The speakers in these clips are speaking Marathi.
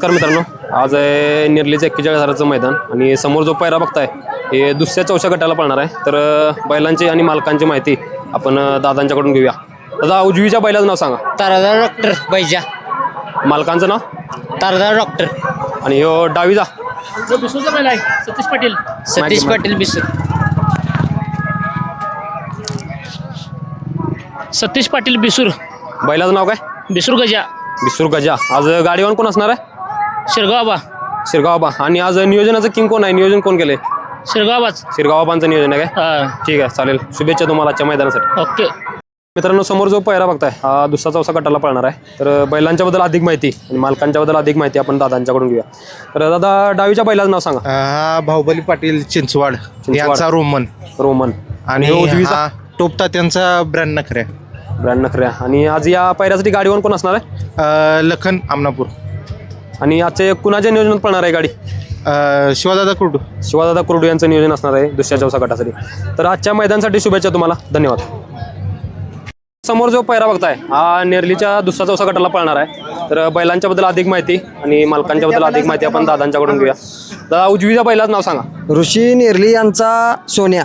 नमस्कार मित्रांनो, आज आहे निर्लीचं 41,000चं मैदान आणि समोर जो पायरा बघताय हे दुसऱ्या चौथ्या गटाला पळणार आहे. तर बैलांची आणि मालकांची माहिती आपण दादांच्याकडून घेऊया. दादा, उजवीच्या बैलाचं नाव सांगा. तारदार डॉक्टर बैजा. मालकांचं नाव तारदार डॉक्टर. आणि ह्यो डावीचा बिसूरचा बैल आहे सतीश पाटील. सतीश पाटील बिसूर. सतीश पाटील बिसूर. बैलाचं नाव काय? बिसूर गजा. बिसूर गजा. आज गाडीवान कोण असणार आहे? शिरगावाबा. शिरगावाबा. आणि आज नियोजनाचं किंग कोण आहे? नियोजन कोण केलंय? शिरगावाबाच. शिरगावाबांचं नियोजन आहे काय? हा. ठीक आहे, चालेल. शुभेच्छा तुम्हाला आजच्या मैदानासाठी. ओके. मित्रांनो, समोर जो पायरा बघताय हा दुसरा चौथा गटाला पळणार आहे. तर बैलांच्याबद्दल अधिक माहिती आणि मालकांच्याबद्दल अधिक माहिती आपण दादांच्याकडून घेऊया. तर दादा, डावीच्या बैलाचं नाव सांगा. हा बाहुबली पाटील चिंचवाड यांचा रोमन. रोमन. आणि उजवीचा हा टोपता त्यांचा ब्रँड नखऱ्या. ब्रँड नखऱ्या. आणि आज या पायऱ्यासाठी गाडीवर कोण असणार आहे? लखन आमनापूर. आणि आजचे कुणाच्या नियोजनात पळणार आहे गाडी? शिवादादा कुर्डू. शिवादादा कुर्डू यांचं नियोजन असणार आहे दुसऱ्या चौथा गटासाठी. तर आजच्या मैदानासाठी शुभेच्छा तुम्हाला. धन्यवाद. समोर जो पायरा बघताय हा नेरलीच्या दुसऱ्या चौथा गटाला पळणार आहे. तर बैलांच्याबद्दल अधिक माहिती आणि मालकांच्याबद्दल अधिक माहिती आपण दादांच्याकडून घेऊया. दादा, उजवीच्या बैलाचं नाव सांगा. ऋषी नेरली यांचा सोन्या.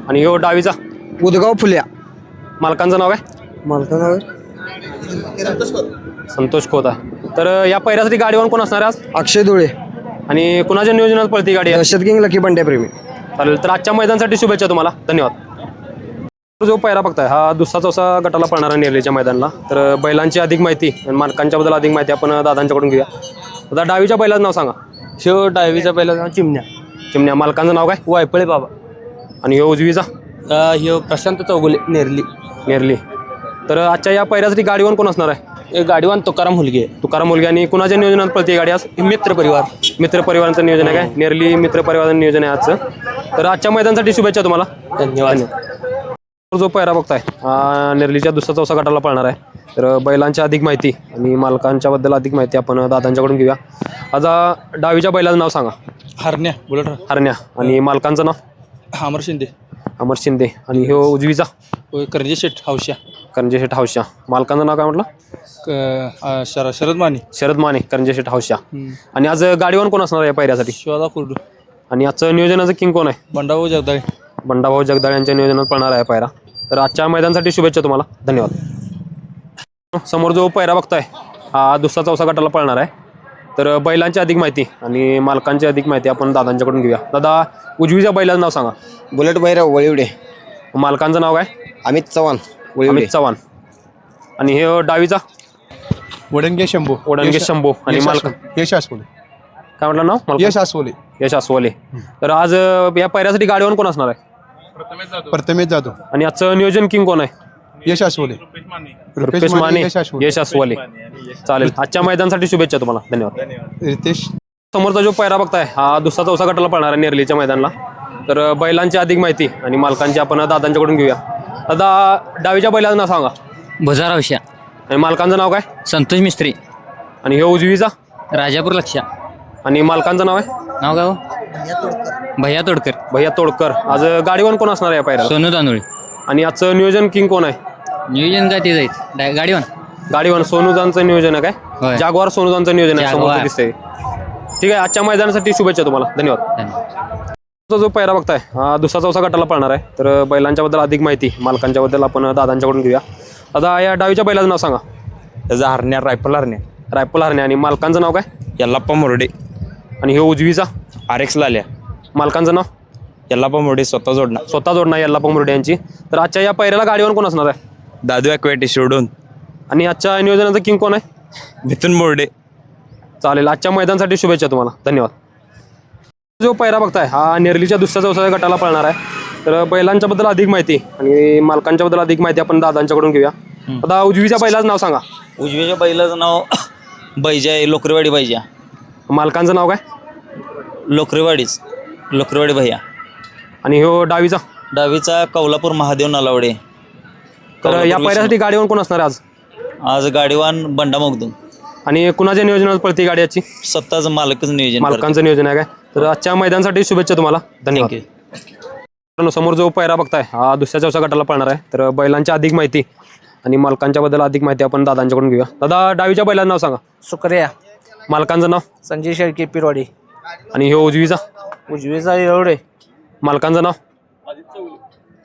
आणि ह्यो डावीचा उदगाव फुल्या. मालकांचं नाव आहे? मालकानावर संतोष खोत आहे. तर या पायऱ्यासाठी गाडीवर कोण असणार आहे आज? अक्षय धुळे. आणि कुणाच्या नियोजनात पळती गाडी आहे? दहशत किंग लकी बंड्या प्रेमी. चालेल. तर आजच्या मैदानासाठी शुभेच्छा तुम्हाला. धन्यवाद. जो पायरा बघताय हा दुसरा चौथा गटाला पळणारा नेरलीच्या मैदानाला. तर बैलांची अधिक माहिती आणि मालकांच्याबद्दल अधिक माहिती आपण दादांच्याकडून घेऊया. दादा, डावीच्या बैलाचं नाव सांगा. शिव डावीचा पहिला नाव चिमण्या. चिमण्या. मालकांचं नाव काय? वायपळे बाबा. आणि ह्यो उजवीचा? ह्यो प्रशांत चौगुले नेरली. नेरली. तर आजच्या या पायऱ्यासाठी गाडीवर कोण असणार आहे? गाडीवान तुकाराम मुलगे. तुकाराम मुलगी. आणि कुणाच्या नियोजनात पळते गाडी आज? मित्र परिवार. मित्र परिवारांचं नियोजन आहे काय? नेरली मित्र परिवाराचं नियोजन आहे आजचं. तर आजच्या मैदानासाठी शुभेच्छा तुम्हाला. धन्यवाद. जो पायरा बघताय हा नेरलीच्या दुसऱ्या चौथा गटाला पळणार आहे. तर बैलांची अधिक माहिती आणि मालकांच्याबद्दल अधिक माहिती आपण दादांच्याकडून घेऊया. आता डावीच्या बैलाचं नाव सांगा. हरण्या बुलेट. हरण्या. आणि मालकांचं नाव? अमर शिंदे. अमर शिंदे. आणि ह्यो उजवीचा? करंजे शेठ हौशा. करंजे शेठ हौशा. मालकांचं नाव काय म्हटलं? शरद माने. शरद माने. करंजे शेठ हौशा. आणि आज गाडीवर कोण असणार आहे या पायऱ्यासाठी? शिवादा कुर्डू. आणि आजचं नियोजनाचं किंग कोण आहे? बंडाभाऊ जगदाळे. बंडाभाऊ जगदाळे यांच्या नियोजनात पळणार आहे पायरा. तर आजच्या मैदानासाठी शुभेच्छा तुम्हाला. धन्यवाद. समोर जो पायरा बघताय हा दुसरा चौथा गटाला पळणार आहे. तर बैलांची अधिक माहिती आणि मालकांची अधिक माहिती आपण दादांच्याकडून घेऊया. दादा, उजवीच्या बैलाचं नाव सांगा. बुलेट भैरव वळिवडे. मालकांचं नाव काय? अमित चव्हाण अमित चव्हाण. आणि हे डावीचा? वडंगे शंभू. ओडणगे शंभू. आणि मालक यश आसवले. काय म्हटलं नाव? यश आसवले. यश आसवाले. तर आज या पायऱ्यासाठी गाडीवर कोण असणार आहे? प्रथमेश जाधव. आणि आजचं नियोजन किंग कोण आहे? यश आसवले. रुपेश माने. यश आसवले. यश आसवाले. चालेल. आजच्या मैदानासाठी शुभेच्छा तुम्हाला. धन्यवाद. रितेश. समोरचा जो पायरा बघताय हा दुसरा चौथा गटाला पळणार आहे नेरलीच्या मैदानाला. तर बैलांची अधिक माहिती आणि मालकांची आपण दादांच्याकडून घेऊया. दादा, डावीच्या बैलाचं नाव सांगा. भुजार हौशा. आणि मालकांचं नाव काय? संतोष मिस्त्री. आणि हे उजवीचा? राजापूर लक्षा. आणि मालकांचं नाव आहे? नाव गाव भैया तोडकर. भैया तोडकर. आज गाडीवर कोण असणार आहे या पायऱ्याला? सोनू तांदुळे. आणि आजचं नियोजन किंग कोण आहे? नियोजन काय ते जायचं गाडीवान. गाडीवर सोनूजांचं नियोजन आहे काय? होय. जागवार सोनूजांचं नियोजन आहे. जागवार. समोरचं दिसतंय. ठीक आहे. आजच्या मैदानासाठी शुभेच्छा तुम्हाला. धन्यवाद. जो पायरा बघताय हा दुसरा चौथा गटाला पळणार आहे. तर बैलांच्याबद्दल अधिक माहिती मालकांच्याबद्दल आपण दादांच्याकडून घेऊया. आता या डावीच्या बैलाचं नाव सांगा. त्याचा हरण्या रायफल हरण्या. रायफल हरणे. आणि मालकांचं नाव काय? यल्लाप्पा मोरडे. आणि हे उजवीचा? RX लाल्या. मालकांचं नाव? यल्लाप्पा मोरडे स्वतः जोडणार. स्वतः जोडणार यल्लाप्पा मुरडे यांची. तर आजच्या या पायऱ्याला गाडीवर कोण असणार आहे? दादू ॲक्वेटी शिवडून. आणि आजच्या नियोजनाचं किंग कोण आहे? मिथुन मोरडे. चालेल. आजच्या मैदानासाठी शुभेच्छा तुम्हाला. धन्यवाद. जो पायरा बघताय हा नेरलीच्या दुसऱ्या चौथ्या गटाला पळणार आहे. तर बैलांच्याबद्दल अधिक माहिती आणि मालकांच्याबद्दल अधिक माहिती आपण दादांच्याकडून घेऊया. आता उजवीच्या बैलाचं नाव सांगा. उजवीच्या बैलाचं नाव बैजा आहे. लोकरेवाडी बैजा. मालकांचं नाव काय? लोकरेवाडी भैया. आणि ह्यो डावीचा? डावीचा कौलापूर महादेव नलावडे. तर या पायऱ्यासाठी गाडीवर कोण असणार आहे आज? आज गाडीवान बंडा मोगदूम. आणि कुणाच्या नियोजनात पळते गाडी याची? स्वतःच मालकच नियोजन. मालकांचं नियोजन आहे काय? तर आजच्या मैदानासाठी शुभेच्छा तुम्हाला. धन्यवाद. समोर जो पायरा बघताय हा दुसऱ्या चौथ्या गटाला पळणार आहे. तर बैलांची अधिक माहिती आणि मालकांच्याबद्दल अधिक माहिती आपण दादांच्याकडून घेऊया. दादा, डावीच्या बैलाचं नाव सांगा. सुकर्या. मालकांचं नाव संजय शेळके पिरवाडी. आणि ह्यो उजवीचा उजवीचा एवढे मालकांचं नाव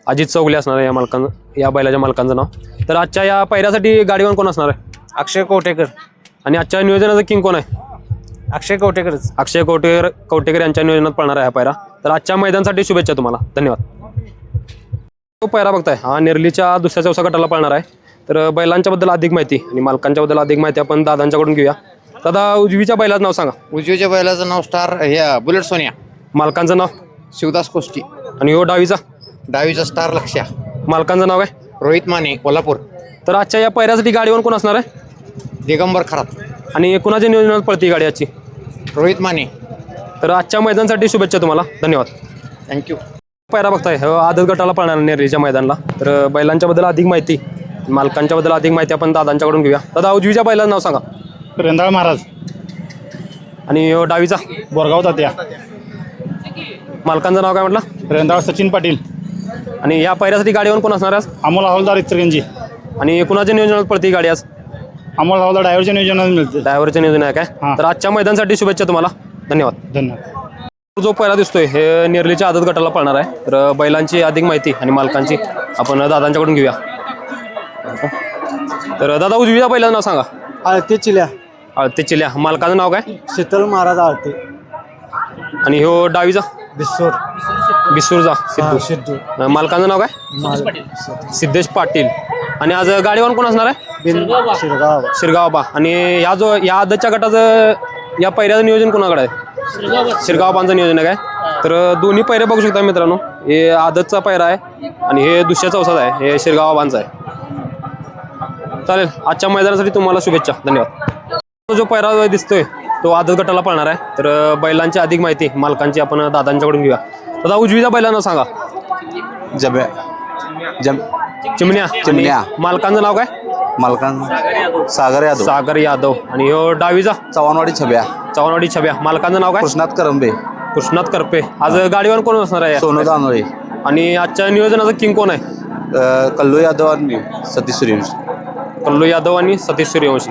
अजित चौगले असणार आहे या बैलाच्या मालकांचं नाव. तर आजच्या या पायऱ्यासाठी गाडीवान कोण असणार आहे अक्षय कवटेकर. आणि आजच्या नियोजनाचं किंग कोण आहे? अक्षय कवटेकरच. अक्षय कवटेकर यांच्या नियोजनात पळणार आहे हा पायरा. तर आजच्या मैदानासाठी शुभेच्छा तुम्हाला, धन्यवाद. तो पायरा बघताय हा नेरलीच्या दुसऱ्या चौसा गटाला पळणार आहे. तर बैलांच्याबद्दल अधिक माहिती आणि मालकांच्याबद्दल अधिक माहिती आपण दादांच्याकडून घेऊया. दादा उजवीच्या बैलाचं नाव सांगा. उजवीच्या बैलाचं नाव स्टार हे बुलेट सोनिया. मालकांचं नाव शिवदास कोष्टी. आणि हो डावीचा डावीचा स्टार लक्ष्या. मालकांचं नाव काय? रोहित माने कोल्हापूर. तर आजच्या या पायऱ्यासाठी गाडीवर कोण असणार आहे? दिगंबर खरात. आणि कुणाच्या नियोजनात पळती गाडी आजची? रोहित माने. तर आजच्या मैदानासाठी शुभेच्छा तुम्हाला, धन्यवाद. थँक्यू. पायरा बघताय आदत गटाला पळणार नेरलीच्या मैदानाला. तर बैलांच्याबद्दल अधिक माहिती मालकांच्याबद्दल अधिक माहिती आपण दादांच्याकडून घेऊया. दादा उजवीच्या बैलाचं नाव सांगा. रेंदाळ महाराज. आणि डावीचा बोरगाव तात्या. मालकांचं नाव काय म्हटलं? रेंदाळ सचिन पाटील. आणि या पायऱ्यासाठी गाडीवर कोण असणार आज? अमोल हवालदार इचलकरंजी. आणि कुणाच्या नियोजनात पळती गाडी आज? अमोल हवालदार ड्रायव्हरच्या नियोजनात मिळते. ड्रायव्हरच्या नियोजन आहे काय? हां. तर आजच्या मैदानासाठी शुभेच्छा तुम्हाला, धन्यवाद. धन्यवाद. जो पहिला दिसतोय हे नेरलीच्या आदत गटाला पळणार आहे. तर बैलांची अधिक माहिती आणि मालकांची आपण दादांच्याकडून घेऊया. तर दादा उजवीच्या बैलाचं नाव सांगा. आळते चिल्या. ते चिल्या. मालकाचं नाव काय? शीतल महाराज आळते. आणि ह्यो डावीचा बिस्सोर. बिसूरचा सिद्धू. सिद्धू. मालकाचं नाव काय? सिद्धेश पाटील. आणि आज गाडीवर कोण असणार आहे? शिरगाव. शिरगावबा. आणि या आदतच्या गटाचं या पैऱ्याचं नियोजन कोणाकडे आहे? शिरगावबांचं नियोजन आहे काय? तर दोन्ही पैरे बघू शकता मित्रांनो. हे आदतचा पैरा आहे आणि हे दुसऱ्या चौसाचा आहे. हे शिरगावबांचा आहे. चालेल, आजच्या मैदानासाठी तुम्हाला शुभेच्छा, धन्यवाद. जो पैरा दिसतोय तो आदत गटाला पळणार आहे. तर बैलांची अधिक माहिती मालकांची आपण दादांच्याकडून घेऊया. दादा उजवीच्या बैलांना सांगा. चिमण्या. चिमण्या. मालकांचं नाव काय? मालकान सागर यादव. सागर यादव. आणि ह्यो डावीचा चव्हाणवाडी छब्या. चव्हाणवाडी छब्या. मालकांचं नाव काय? कृष्णात करंबे. कृष्णात करपे. आज गाडीवर कोण असणार आहे? सोनू दानोळे. आणि आजच्या नियोजनाचं किंग कोण आहे? कल्लू यादव आणि सतीश सूर्यवंशी. कल्लू यादव आणि सतीश सूर्यवंशी.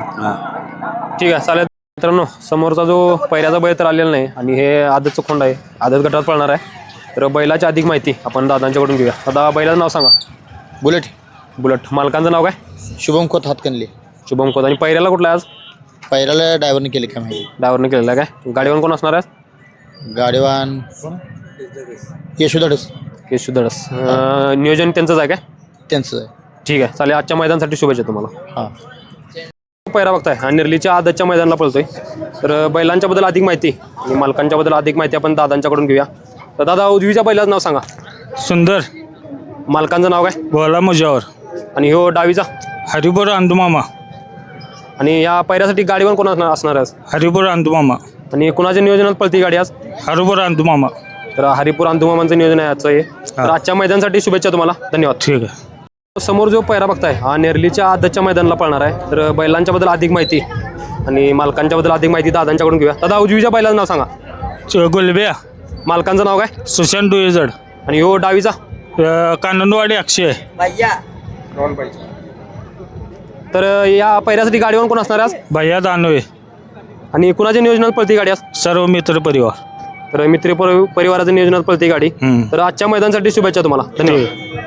ठीक आहे, चालेल. मित्रांनो समोरचा जो पहिल्याचा बैल तर आलेला नाही आणि हे आदतचं खोंड आहे, आदत गटात पळणार आहे. तर बैलाची अधिक माहिती आपण दादांच्याकडून घेऊया. दादा बैलाचं नाव सांगा. बुलेट. बुलेट. मालकांचं नाव काय? शुभम खोत हातकणले. शुभम खोत. आणि पहिल्याला कुठला आहे आज? पहिल्याला ड्रायव्हरने केले का माहिती. ड्रायव्हरने केलेला आहे काय? गाडीवर कोण असणार आहे? गाडीवान यशोधडस. केशुधडस. नियोजन त्यांचंच आहे काय? त्यांचं आहे. ठीक आहे, चालेल. आजच्या मैदानासाठी शुभेच्छा तुम्हाला. हां. पैरा बघताय हा निर्लीच्या आदतच्या मैदानाला पळतोय. तर बैलांच्याबद्दल अधिक माहिती आणि मालकांच्याबद्दल अधिक माहिती आपण दादांच्याकडून घेऊया. तर दादा उजवीच्या बैलाचं नाव सांगा. सुंदर. मालकांचं नाव काय? बोला मुजावर. आणि ह्यो डावीचा? हरिपूर अंदुमामा. आणि या पैऱ्यासाठी गाडीवर कोण असणार आहे? हरिपूर अंदुमामा. आणि कुणाच्या नियोजनात पळती गाडी आज? हरिपूर अंदुमामा. तर हरिपूर अंदुमामांचं नियोजन आहे आजचं हे. तर आजच्या मैदानासाठी शुभेच्छा तुम्हाला, धन्यवाद. ठीक आहे. समोर जो पैरा बघताय हा नेरलीच्या आदतच्या मैदानाला पळणार आहे. तर बैलांच्याबद्दल अधिक माहिती आणि मालकांच्याबद्दल अधिक माहिती दादांच्याकडून घेऊया. दादा उजवीच्या बैलाचं नाव सांगा. गुलब्या. मालकांचं नाव काय? सुशांत डुयेजड. आणि ह्यो डावीचा? कानंदवाडी अक्षय. तर या पैऱ्यासाठी गाडीवर कोण असणार आहे आज? भैया दानवे. आणि कुणाच्या नियोजनात पळती गाडी आज? सर्व मित्र परिवार. तर मित्र परिवाराच्या नियोजनात पळती गाडी. तर आजच्या मैदानासाठी शुभेच्छा तुम्हाला, धन्यवाद.